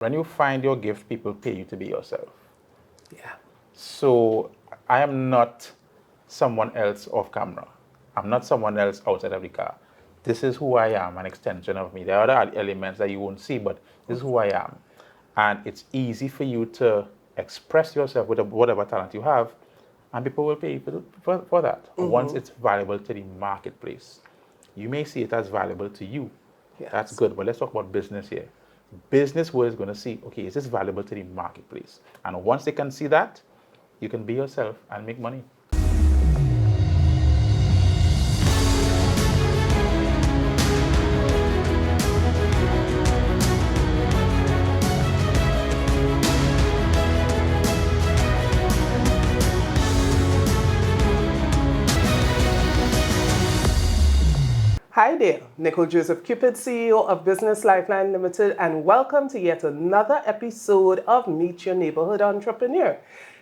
When you find your gift, people pay you to be yourself. Yeah. So I am not someone else off camera. I'm not someone else outside of the car. This is who I am, an extension of me. There are other elements that you won't see, but this is who I am. And it's easy for you to express yourself with whatever talent you have, and people will pay you for that once it's valuable to the marketplace. You may see it as valuable to you. That's Yes. good, but let's talk about business here. Business world is going to see, okay, is this valuable to the marketplace? And once they can see that, you can be yourself and make money. Hi there, Nicole Joseph Cupid, CEO of Business Lifeline Limited, and welcome to yet another episode of Meet Your Neighborhood Entrepreneur.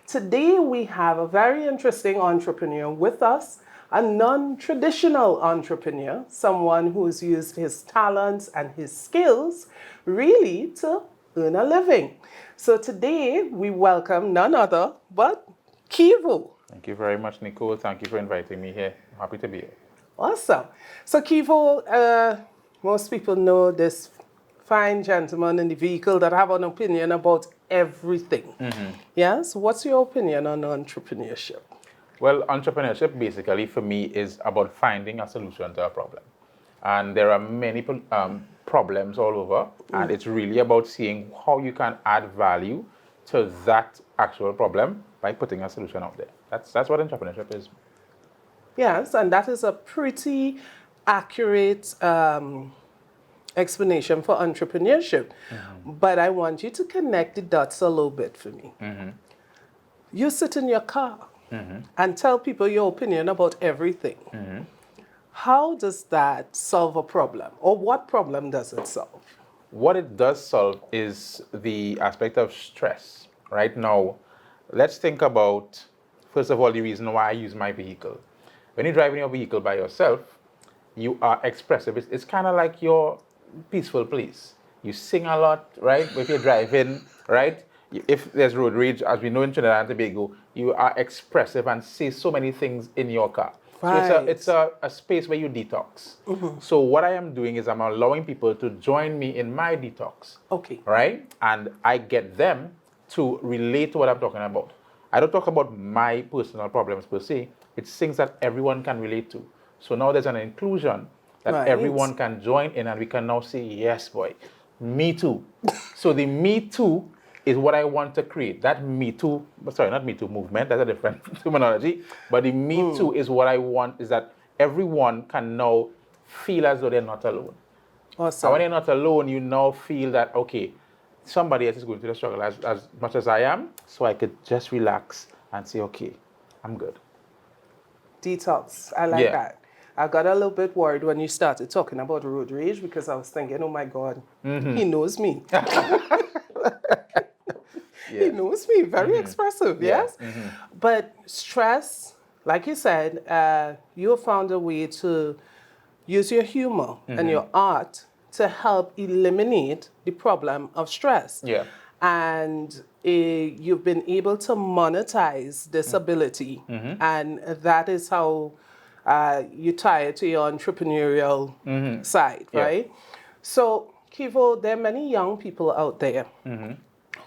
Today we have a very interesting entrepreneur with us, a non-traditional entrepreneur, someone who's used his talents and his skills really to earn a living. So today we welcome none other but Keevo. Thank you very much, Nicole. Thank you for inviting me here. I'm happy to be here. Awesome. So Keevo, most people know this fine gentleman in the vehicle that have an opinion about everything. Yes? What's your opinion on entrepreneurship? Well, entrepreneurship basically for me is about finding a solution to a problem. And there are many problems all over, and it's really about seeing how you can add value to that actual problem by putting a solution out there. That's what entrepreneurship is. Yes, and that is a pretty accurate explanation for entrepreneurship. But I want you to connect the dots a little bit for me. You sit in your car and tell people your opinion about everything. How does that solve a problem? Or what problem does it solve? What it does solve is the aspect of stress. Right now, let's think about, first of all, the reason why I use my vehicle. When you're driving your vehicle by yourself, you are expressive. It's kind of like your peaceful place. You sing a lot, right? If you're driving, right? If there's road rage, as we know in Trinidad and Tobago, you are expressive and say so many things in your car. Right. So it's a space where you detox. So what I am doing is I'm allowing people to join me in my detox. Okay. Right? And I get them to relate to what I'm talking about. I don't talk about my personal problems per se. It's things that everyone can relate to. So now there's an inclusion that Right. everyone can join in, and we can now say, yes, boy, me too. So the me too is what I want to create. That me too, sorry, not me too movement, that's a different terminology. But the me too is what I want, is that everyone can now feel as though they're not alone. And when Awesome. you're not alone, you now feel that, okay, somebody else is going through the struggle as much as I am, so I could just relax and say, okay, I'm good. Detox. I like Yeah. that. I got a little bit worried when you started talking about road rage because I was thinking, oh my God, he knows me. He knows me. Very expressive, yes? But stress, like you said, you have found a way to use your humor and your art to help eliminate the problem of stress. Yeah. And you've been able to monetize this ability. And that is how you tie it to your entrepreneurial side, Yeah. right? So, Keevo, there are many young people out there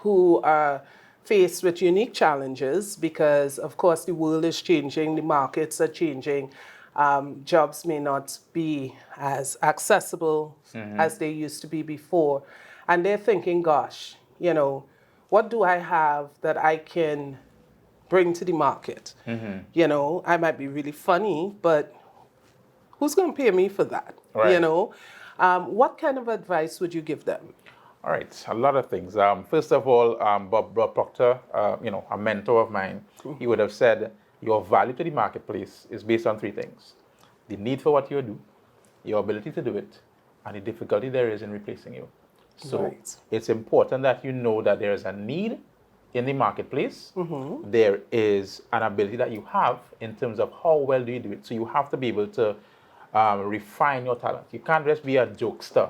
who are faced with unique challenges because, of course, the world is changing, the markets are changing. Jobs may not be as accessible as they used to be before. And they're thinking, gosh, you know, what do I have that I can bring to the market? You know, I might be really funny, but who's going to pay me for that? You Right. know, what kind of advice would you give them? All right, a lot of things. First of all, Bob Proctor, a mentor of mine, he would have said, your value to the marketplace is based on three things: the need for what you do, your ability to do it, and the difficulty there is in replacing you. So Right. it's important that you know that there is a need in the marketplace. There is an ability that you have in terms of how well do you do it. So you have to be able to refine your talent. You can't just be a jokester.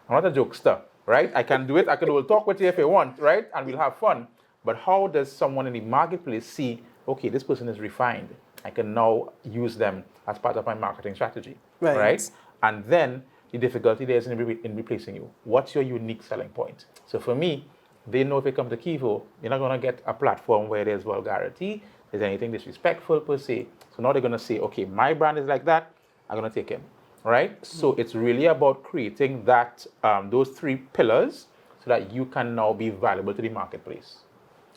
I'm not a jokester, right? I can do it. Will talk with you if you want, right? And we'll have fun. But how does someone in the marketplace see, okay, this person is refined. I can now use them as part of my marketing strategy, right? Right. And then the difficulty there is in replacing you. What's your unique selling point? So for me, they know if they come to Keevo, you're not going to get a platform where there's vulgarity, there's anything disrespectful per se. So now they're going to say, okay, my brand is like that, I'm going to take him, right? So it's really about creating that those three pillars so that you can now be valuable to the marketplace.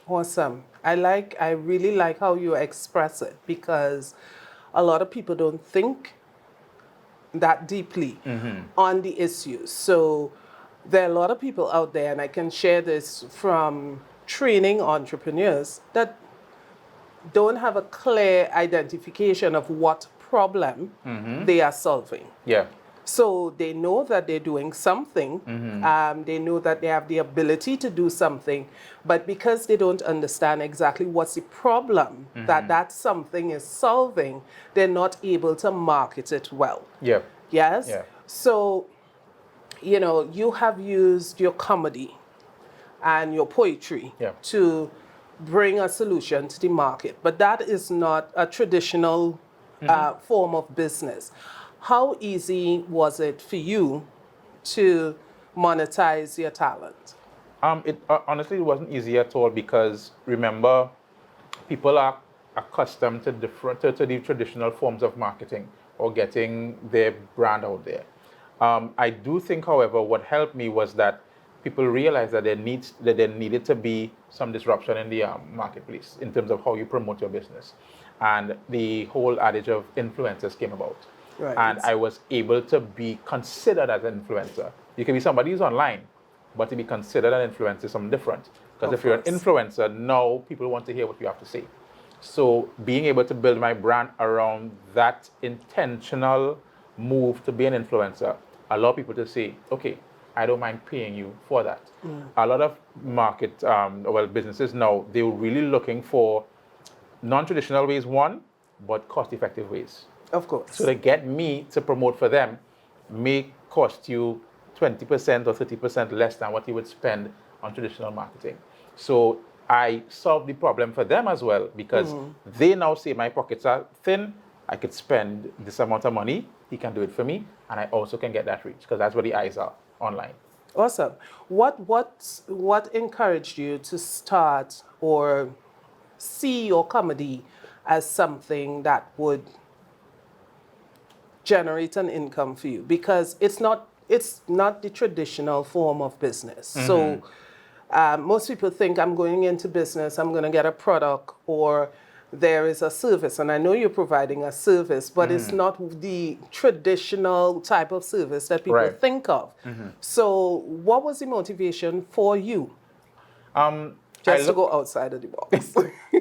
Awesome. I really like how you express it, because a lot of people don't think that deeply on the issues. So there are a lot of people out there, and I can share this from training entrepreneurs, that don't have a clear identification of what problem they are solving. Yeah. So they know that they're doing something, they know that they have the ability to do something, but because they don't understand exactly what's the problem that something is solving, they're not able to market it well. Yeah. Yes? Yeah. So, you have used your comedy and your poetry Yeah. to bring a solution to the market, but that is not a traditional form of business. How easy was it for you to monetize your talent? It honestly it wasn't easy at all because remember, people are accustomed to to the traditional forms of marketing or getting their brand out there. I do think, however, what helped me was that people realized that there needed to be some disruption in the marketplace in terms of how you promote your business, and the whole adage of influencers came about. Right. And I was able to be considered as an influencer. You can be somebody who's online, but to be considered an influencer is something different. Because Of if you're an course. influencer, now people want to hear what you have to say. So being able to build my brand around that intentional move to be an influencer allow people to say, okay, I don't mind paying you for that. A lot of businesses now, they're really looking for non-traditional ways, one, but cost-effective ways. Of course. So to get me to promote for them may cost you 20% or 30% less than what you would spend on traditional marketing. So I solve the problem for them as well because they now say my pockets are thin, I could spend this amount of money, he can do it for me, and I also can get that reach because that's where the eyes are online. Awesome. What encouraged you to start or see your comedy as something that would generate an income for you? Because it's not the traditional form of business. So most people think I'm going into business, I'm going to get a product, or there is a service, and I know you're providing a service, but it's not the traditional type of service that people Right. think of. So what was the motivation for you just to go outside of the box?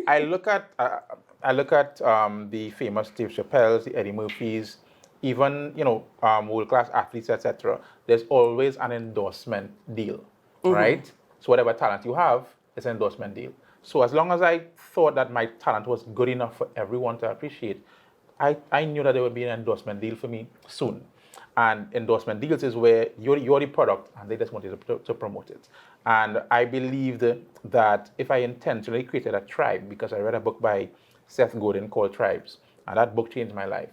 I look at the famous Steve Chappelle's, the Eddie Murphys, even world-class athletes, etc. There's always an endorsement deal, right? So whatever talent you have, it's an endorsement deal. So as long as I thought that my talent was good enough for everyone to appreciate, I knew that there would be an endorsement deal for me soon. And endorsement deals is where you're the product and they just want you to promote it. And I believed that if I intentionally created a tribe, because I read a book by Seth Godin called Tribes, and that book changed my life.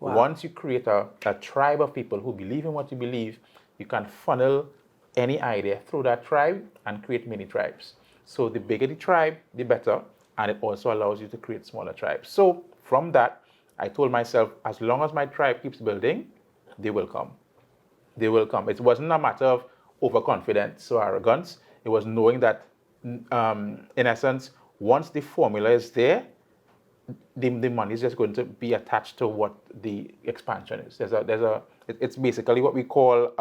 Wow. Once you create a tribe of people who believe in what you believe, you can funnel any idea through that tribe and create mini tribes. So the bigger the tribe, the better, and it also allows you to create smaller tribes. So from that, I told myself, as long as my tribe keeps building, they will come. They will come. It wasn't a matter of overconfidence or arrogance. It was knowing that, in essence, once the formula is there, the money is just going to be attached to what the expansion is. It's basically what we call,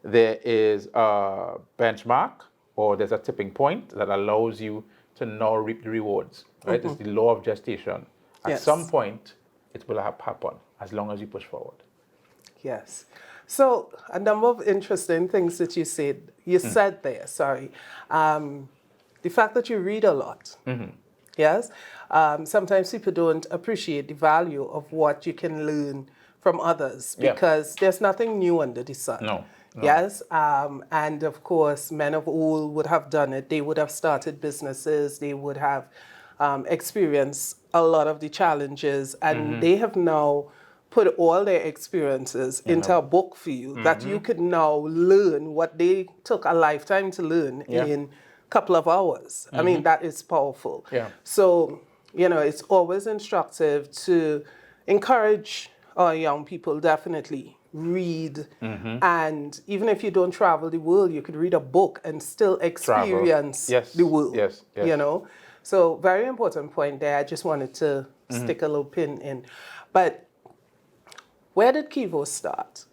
there is a benchmark or there's a tipping point that allows you to now reap the rewards, right? It's the law of gestation. At Yes. some point, it will happen as long as you push forward. Yes. So a number of interesting things that you said. You said there. Sorry, the fact that you read a lot. Yes. Sometimes people don't appreciate the value of what you can learn from others Yeah. because there's nothing new under the sun. No. Yes, and of course, men of old would have done it. They would have started businesses. They would have experienced a lot of the challenges, and they have now put all their experiences into a book for you that you could now learn what they took a lifetime to learn Yeah. in a couple of hours. I mean, that is powerful. Yeah. So, it's always instructive to encourage our young people, definitely read. And even if you don't travel the world, you could read a book and still Travel. experience Yes. the world. Yes. Yes. So very important point there. I just wanted to stick a little pin in. But where did Keevo start?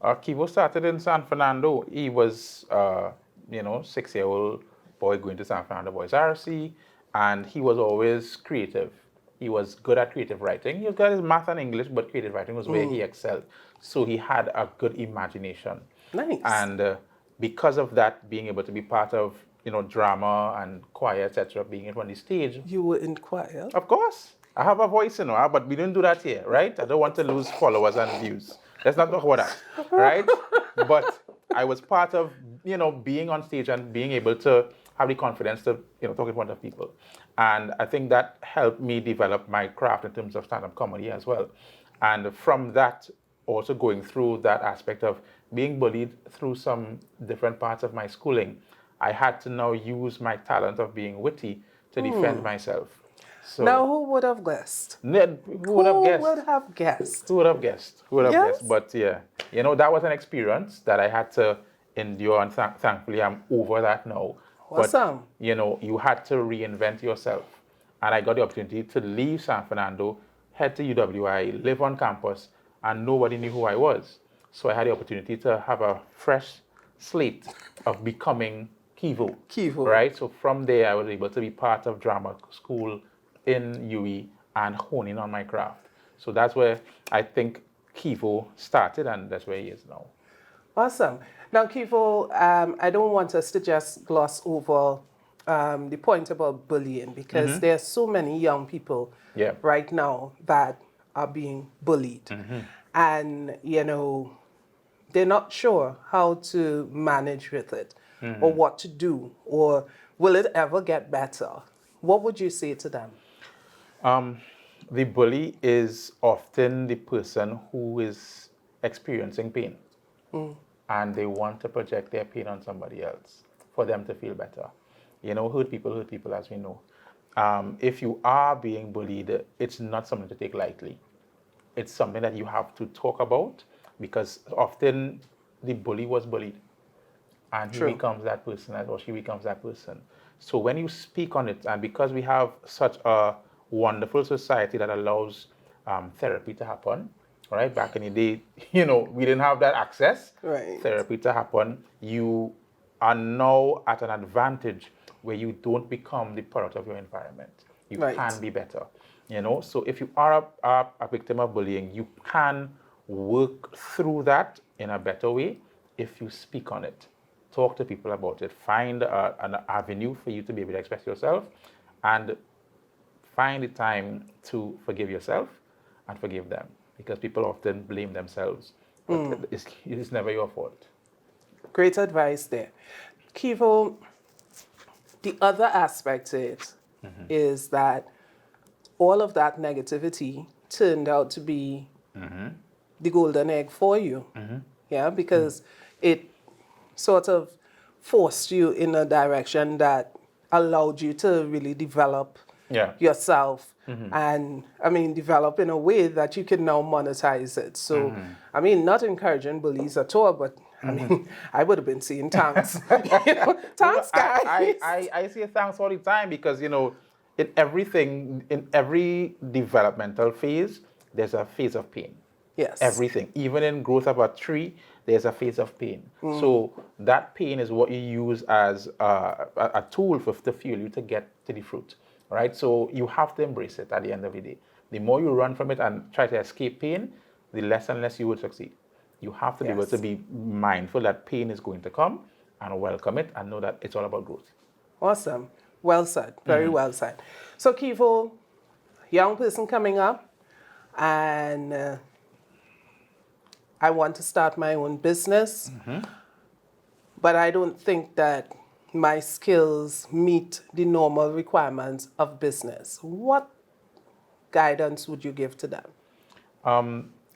Keevo started in San Fernando. He was, 6-year-old boy going to San Fernando Boys RC, and he was always creative. He was good at creative writing. He was good at his math and English, but creative writing was where he excelled. So he had a good imagination. Nice. And because of that, being able to be part of, drama and choir, etc., being on the stage. You were in choir? Of course. I have a voice, but we don't do that here, right? I don't want to lose followers and views. Let's not talk about that, right? But I was part of, being on stage and being able to have the confidence to, talk in front of people. And I think that helped me develop my craft in terms of stand-up comedy as well. And from that, also going through that aspect of being bullied through some different parts of my schooling, I had to now use my talent of being witty to defend myself. So Now, who would have guessed? who would have guessed? Who would have guessed? Who would have guessed? Who would have Yes. guessed? But yeah, that was an experience that I had to endure, and thankfully I'm over that now. Awesome. But you had to reinvent yourself, and I got the opportunity to leave San Fernando, head to UWI, live on campus, and nobody knew who I was. So I had the opportunity to have a fresh slate of becoming Keevo. Keevo. Right? So from there, I was able to be part of drama school in UE and honing on my craft. So that's where I think Keevo started, and that's where he is now. Awesome. Now, Keevo, I don't want us to just gloss over the point about bullying, because there are so many young people right now that are being bullied. And, they're not sure how to manage with it or what to do, or will it ever get better? What would you say to them? The bully is often the person who is experiencing pain, and they want to project their pain on somebody else for them to feel better. Hurt people, as we know. If you are being bullied, it's not something to take lightly. It's something that you have to talk about, because often the bully was bullied, and he becomes that person, or she becomes that person. So when you speak on it, and because we have such a wonderful society that allows therapy to happen, right? Back in the day, we didn't have that access. Right. Therapy to happen. You are now at an advantage where you don't become the product of your environment. You can be better. So if you are a victim of bullying, you can work through that in a better way if you speak on it. Talk to people about it. Find an avenue for you to be able to express yourself, and find the time to forgive yourself and forgive them, because people often blame themselves, but it's never your fault. Great advice there. Keevo, the other aspect to it is that all of that negativity turned out to be the golden egg for you. Yeah, because it sort of forced you in a direction that allowed you to really develop yourself, and develop in a way that you can now monetize it. So, not encouraging bullies at all, but I would have been seeing thanks. Thanks, guys. I say thanks all the time, because in every developmental phase, there's a phase of pain. Yes. Everything, even in growth of a tree, there's a phase of pain. So that pain is what you use as a tool to fuel you to get to the fruit, right? So you have to embrace it at the end of the day. The more you run from it and try to escape pain, the less and less you will succeed. You have to be able to be mindful that pain is going to come, and welcome it, and know that it's all about growth. Awesome. Well said. Very well said. So, Keevo, young person coming up, and I want to start my own business. but I don't think that my skills meet the normal requirements of business. What guidance would you give to them?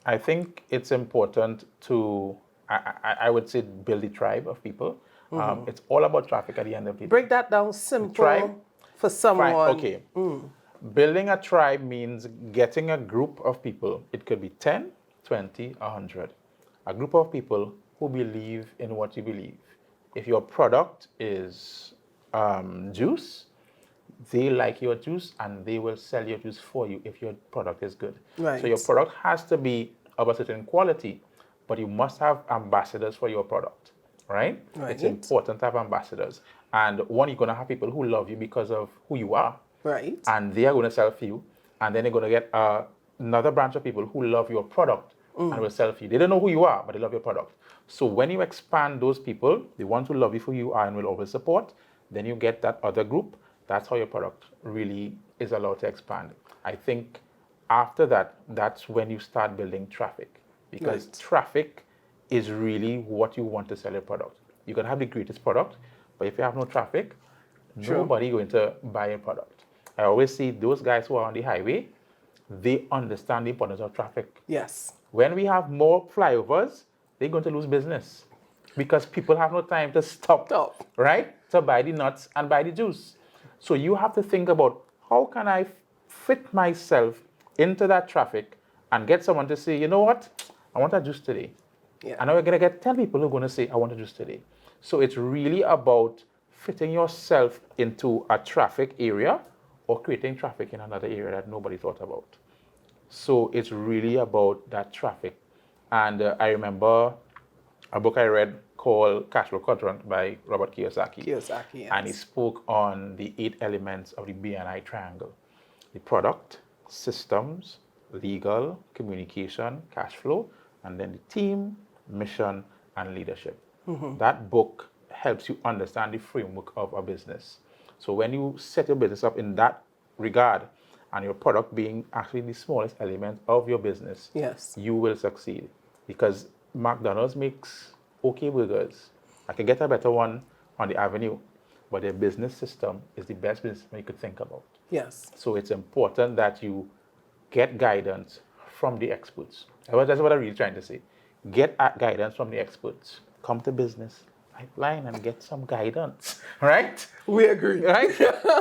I think it's important to, I would say, build a tribe of people. It's all about traffic at the end of the day. Break that down Tribe, simple for fine, someone. okay. Building a tribe means getting a group of people. It could be 10, 20, 100. A group of people who believe in what you believe. If your product is juice, they like your juice and they will sell your juice for you if your product is good. Right. So your product has to be of a certain quality, but you must have ambassadors for your product, right? Right. It's important to have ambassadors. And one, you're going to have people who love you because of who you are. Right. And they are going to sell for you. And then they're going to get another branch of people who love your product and will sell for you. They don't know who you are, but they love your product. So when you expand those people, the ones who love you for who you are and will always support, then you get that other group. That's how your product really is allowed to expand. I think after that, that's when you start building traffic, because traffic is really what you want to sell your product. You can have the greatest product, but if you have no traffic, nobody going to buy your product. I always see those guys who are on the highway, they understand the importance of traffic. Yes. When we have more flyovers, they're going to lose business because people have no time to stop. Right? To buy the nuts and buy the juice. So you have to think about, how can I fit myself into that traffic and get someone to say, you know what, I want a juice today. Yeah. And now we're going to get 10 people who are going to say, I want a juice today. So it's really about fitting yourself into a traffic area or creating traffic in another area that nobody thought about. So it's really about that traffic. And I remember a book I read called Cash Flow Quadrant by Robert Kiyosaki. Yes. And he spoke on the 8 elements of the BNI triangle: the product, systems, legal, communication, cash flow, and then the team, mission, and leadership. That book helps you understand the framework of a business. So when you set your business up in that regard, and your product being actually the smallest element of your business, Yes. you will succeed. Because McDonald's makes okay burgers. I can get a better one on the avenue, but their business system is the best business you could think about. Yes. So it's important that you get guidance from the experts. That's what I'm really trying to say. Get guidance from the experts. Come to Business Lifeline and get some guidance, right? We agree. Right?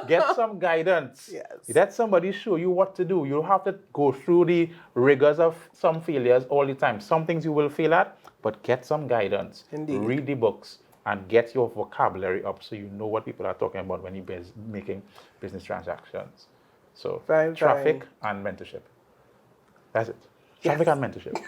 Get some guidance. Yes. Let somebody show you what to do. You don't have to go through the rigors of some failures all the time. Some things you will fail at, but get some guidance. Indeed. Read the books and get your vocabulary up so you know what people are talking about when you're making business transactions. So traffic and mentorship. That's it. Traffic and mentorship.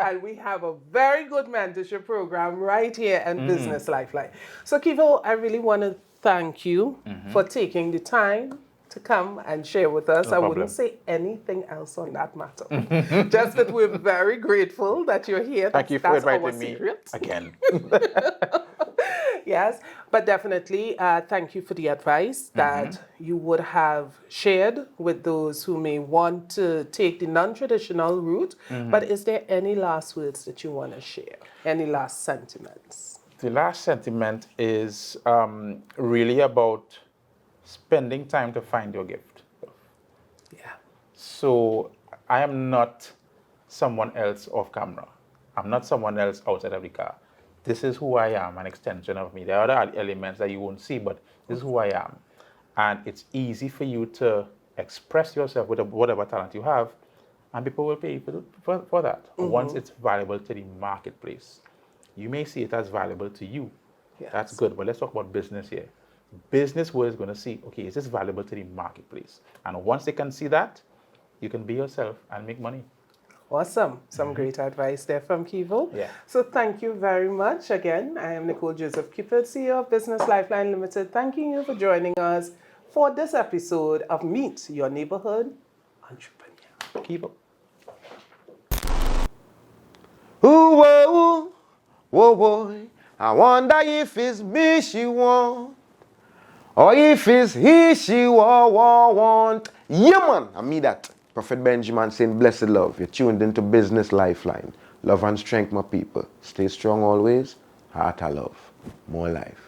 And we have a very good mentorship program right here in Business Lifeline. So Keevo, I really want to thank you for taking the time to come and share with us. I wouldn't say anything else on that matter. Just that we're very grateful that you're here. Thank you for inviting me again. Yes, but definitely thank you for the advice that you would have shared with those who may want to take the non-traditional route. But is there any last words that you want to share? Any last sentiments? The last sentiment is really about spending time to find your gift. Yeah. So I am not someone else off camera. I'm not someone else outside of the car. This is who I am, an extension of me. There are other elements that you won't see, but this is who I am. And it's easy for you to express yourself with whatever talent you have, and people will pay you for that once it's valuable to the marketplace. You may see it as valuable to you. Yes. That's good, but let's talk about business here. Business world is going to see, okay, is this valuable to the marketplace? And once they can see that, you can be yourself and make money. Awesome. Some great advice there from Keevo. Yeah. So thank you very much. Again, I am Nicole Joseph Kippert, CEO of Business Lifeline Limited, thanking you for joining us for this episode of Meet Your Neighborhood Entrepreneur. Keevo. Ooh, whoa, whoa, boy. I wonder if it's me she want, or if it's he she want. Yeah, man, I mean that. Prophet Benjamin saying, blessed love. You're tuned into Business Lifeline. Love and strength, my people. Stay strong always. Heart of love. more life.